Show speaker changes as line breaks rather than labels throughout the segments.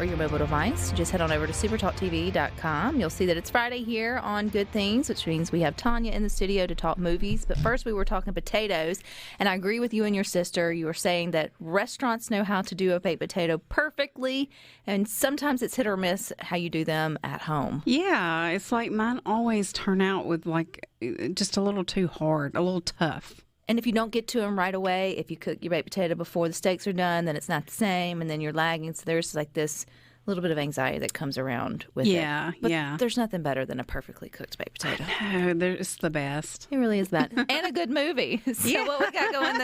or your mobile device. Just head on over to supertalktv.com. You'll see that it's Friday here on Good Things, which means we have Tanya in the studio to talk movies. But first, we were talking potatoes, and I agree with you and your sister. You were saying that restaurants know how to do a baked potato perfectly, and sometimes it's hit or miss how you do them at home.
Yeah, it's like mine always turn out with like just a little too hard, a little tough.
And if you don't get to them right away, if you cook your baked potato before the steaks are done, then it's not the same, and then you're lagging. So there's like this little bit of anxiety that comes around with it. But there's nothing better than a perfectly cooked baked potato.
It's the best.
It really is that. And a good movie. So what we got going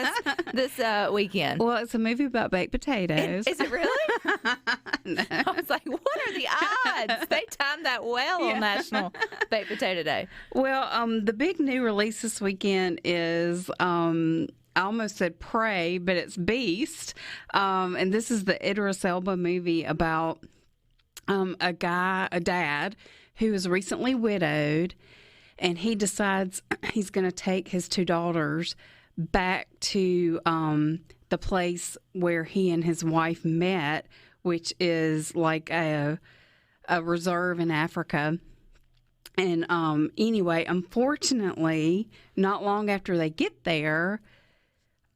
this weekend?
Well, it's a movie about baked potatoes.
Is it really?
No.
I was like, what are the odds? They timed that well on National Baked Potato Day.
Well, the big new release this weekend is I almost said Prey, but it's Beast. And this is the Idris Elba movie about a dad who is recently widowed, and he decides he's going to take his two daughters back to the place where he and his wife met, which is like a reserve in Africa. And anyway, unfortunately, not long after they get there,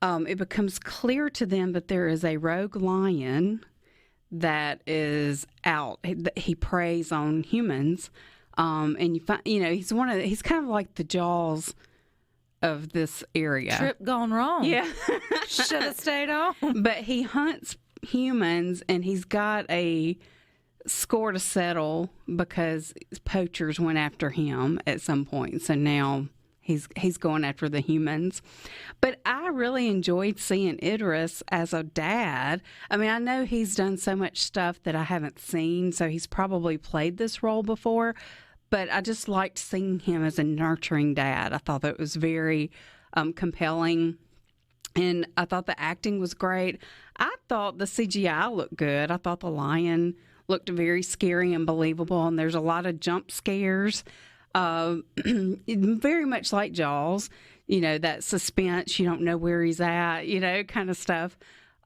it becomes clear to them that there is a rogue lion that is out. He preys on humans, and you find, he's kind of like the Jaws of this area.
Trip gone wrong.
Yeah,
should have stayed on.
But he hunts humans, and he's got a score to settle because poachers went after him at some point. So now he's going after the humans. But I really enjoyed seeing Idris as a dad. I mean, I know he's done so much stuff that I haven't seen, so he's probably played this role before. But I just liked seeing him as a nurturing dad. I thought that it was very compelling. And I thought the acting was great. I thought the CGI looked good. I thought the lion looked very scary and believable. And there's a lot of jump scares, very much like Jaws. That suspense. You don't know where he's at, kind of stuff.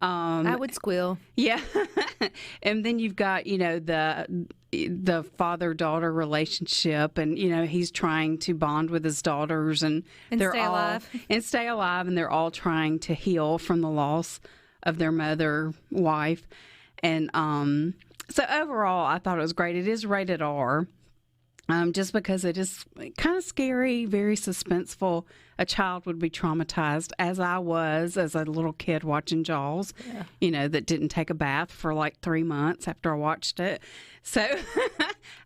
I would squeal.
Yeah. And then you've got, the father-daughter relationship, and he's trying to bond with his daughters, and they're
stay alive.
And stay alive, and they're all trying to heal from the loss of their wife. And so overall, I thought it was great. It is rated R. Just because it is kind of scary, very suspenseful. A child would be traumatized, as I was as a little kid watching Jaws, that didn't take a bath for like 3 months after I watched it. So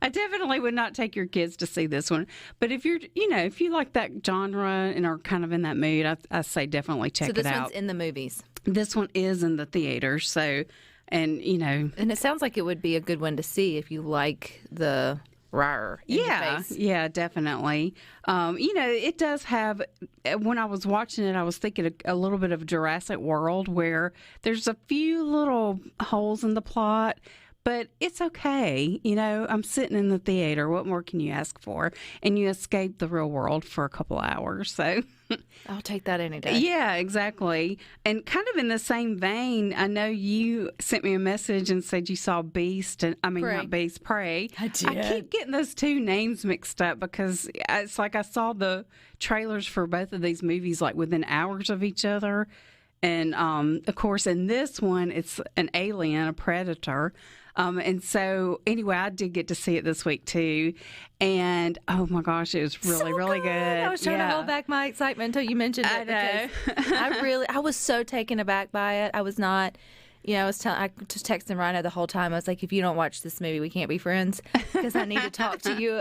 I definitely would not take your kids to see this one. But if if you like that genre and are kind of in that mood, I say definitely check it out.
So this one's in the movies?
This one is in the theaters. So, and
it sounds like it would be a good one to see if you like the rawr in your face.
Yeah, definitely. It does have, when I was watching it, I was thinking a little bit of Jurassic World, where there's a few little holes in the plot, but it's okay. I'm sitting in the theater. What more can you ask for? And you escape the real world for a couple hours. So
I'll take that any day.
Yeah, exactly. And kind of in the same vein, I know you sent me a message and said you saw Beast, and
Prey.
Not Beast, Prey.
I did.
I keep getting those two names mixed up because it's like I saw the trailers for both of these movies like within hours of each other. And, of course, in this one, it's an alien, a predator. And so, anyway, I did get to see it this week, too. And, oh, my gosh, it was really, really good.
I was trying to hold back my excitement until you mentioned it.
I know.
I was so taken aback by it. I was not, I was just texting Rhino the whole time. I was like, if you don't watch this movie, we can't be friends, because I need to talk to you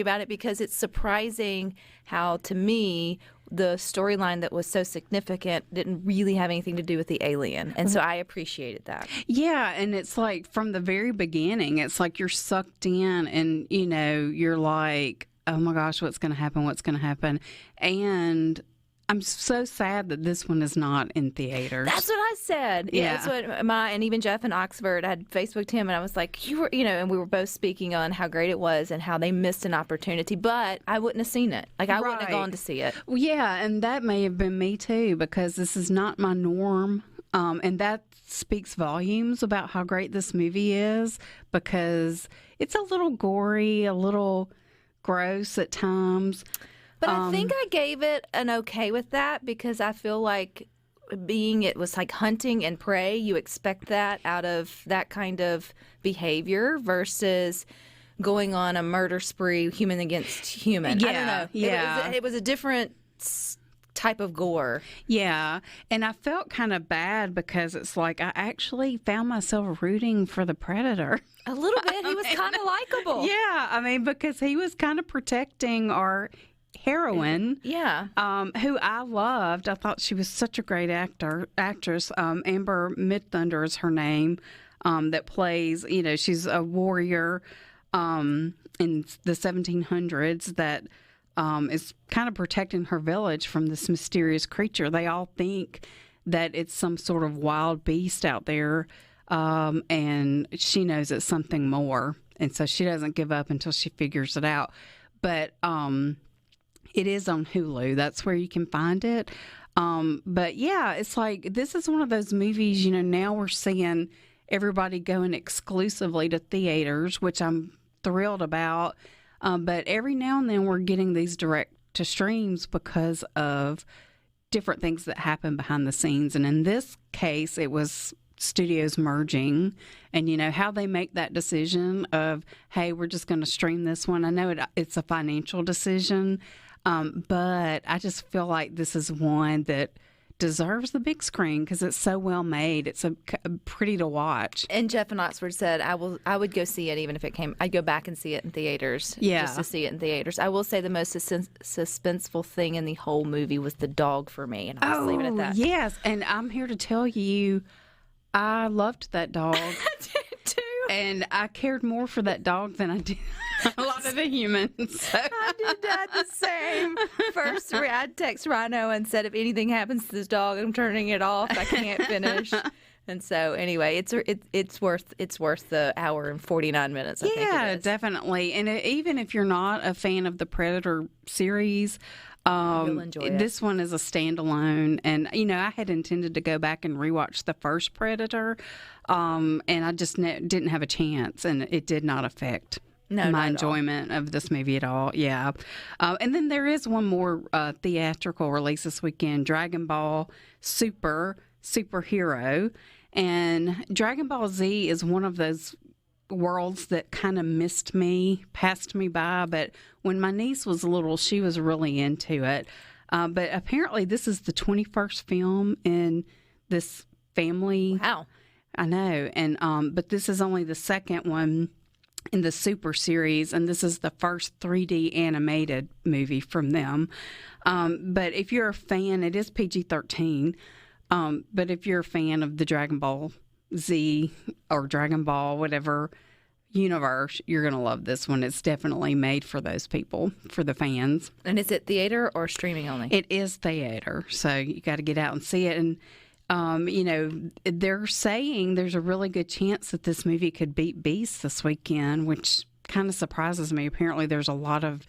about it, because it's surprising how, to me, the storyline that was so significant didn't really have anything to do with the alien. And so I appreciated that.
Yeah, and it's like from the very beginning, it's like you're sucked in and, you're like, oh my gosh, what's going to happen? And I'm so sad that this one is not in theaters.
That's what I said.
Yeah.
That's what and even Jeff in Oxford, I had Facebooked him, and I was like, and we were both speaking on how great it was and how they missed an opportunity, but I wouldn't have seen it. Like, I wouldn't have gone to see it.
Well, yeah, and that may have been me too, because this is not my norm. And that's speaks volumes about how great this movie is, because it's a little gory, a little gross at times.
But I think I gave it an okay with that, because I feel like it was like hunting and prey. You expect that out of that kind of behavior versus going on a murder spree, human against human.
Yeah,
I don't know.
yeah.
It was a different type of gore.
Yeah, and I felt kind of bad because it's like I actually found myself rooting for the predator.
A little bit. He was kind of likable.
Yeah, I mean, because he was kind of protecting our heroine.
Yeah.
Who I loved. I thought she was such a great actress. Amber Midthunder is her name, that plays, she's a warrior in the 1700s that is kind of protecting her village from this mysterious creature. They all think that it's some sort of wild beast out there, and she knows it's something more. And so she doesn't give up until she figures it out. But it is on Hulu. That's where you can find it. But yeah, it's like, this is one of those movies, now we're seeing everybody going exclusively to theaters, which I'm thrilled about. But every now and then we're getting these direct to streams because of different things that happen behind the scenes. And in this case, it was studios merging, and how they make that decision of, hey, we're just going to stream this one. I know it's a financial decision, but I just feel like this is one that deserves the big screen because it's so well made. It's pretty to watch.
And Jeff in Oxford said, I would go see it even if it came. I'd go back and see it in theaters.
Yeah.
Just to see it in theaters. I will say the most suspenseful thing in the whole movie was the dog for me, and I'll just leave it at that.
Yes, and I'm here to tell you, I loved that dog.
I did too.
And I cared more for that dog than I did a lot of the humans. So.
I did that the same. First, I text Rhino and said, if anything happens to this dog, I'm turning it off. I can't finish. And so, anyway, it's worth the hour and 49 minutes. I think it is.
Definitely. And even if you're not a fan of the Predator series,
you'll enjoy it.
This one is a standalone. And I had intended to go back and rewatch the first Predator, and I just didn't have a chance, and it did not affect my enjoyment of this movie at all. Yeah. And then there is one more theatrical release this weekend, Dragon Ball Superhero. And Dragon Ball Z is one of those worlds that kind of passed me by. But when my niece was little, she was really into it. But apparently this is the 21st film in this family.
Wow.
I know. And but this is only the second one in the Super series, and this is the first 3D animated movie from them. But if you're a fan, it is PG-13. But if you're a fan of the Dragon Ball Z or Dragon Ball, whatever universe, you're going to love this one. It's definitely made for those people, for the fans.
And is it theater or streaming only?
It is theater, so you got to get out and see it. And they're saying there's a really good chance that this movie could beat Beast this weekend, which kind of surprises me. Apparently, there's a lot of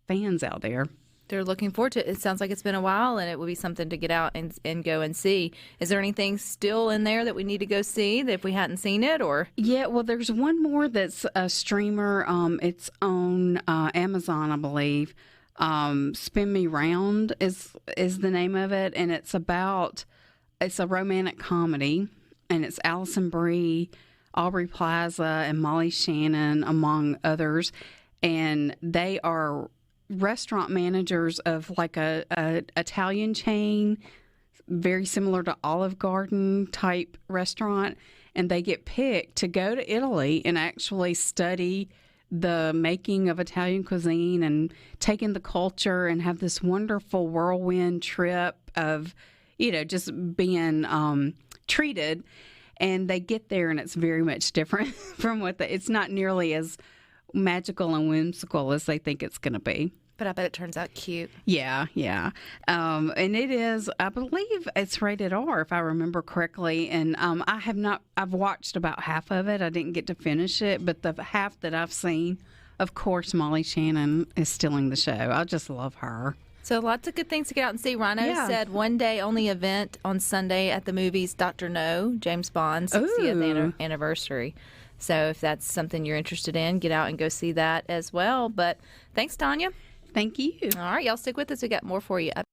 fans out there.
They're looking forward to it. It sounds like it's been a while, and it will be something to get out and go and see. Is there anything still in there that we need to go see that if we hadn't seen it? Or
yeah, well, there's one more that's a streamer. It's on Amazon, I believe. Spin Me Round is the name of it, and it's a romantic comedy, and it's Allison Brie, Aubrey Plaza, and Molly Shannon, among others, and they are restaurant managers of like a Italian chain, very similar to Olive Garden type restaurant, and they get picked to go to Italy and actually study the making of Italian cuisine and take in the culture and have this wonderful whirlwind trip of just being treated. And they get there, and it's very much different from it's not nearly as magical and whimsical as they think it's going to be.
But I bet it turns out cute.
Yeah. And it is, I believe it's rated R, if I remember correctly. And I've watched about half of it. I didn't get to finish it, but the half that I've seen, of course, Molly Shannon is stealing the show. I just love her.
So lots of good things to get out and see. Rhino said one day only event on Sunday at the movies, Dr. No, James Bond's 60th anniversary. So if that's something you're interested in, get out and go see that as well. But thanks, Tanya.
Thank you.
All right, y'all stick with us. We got more for you.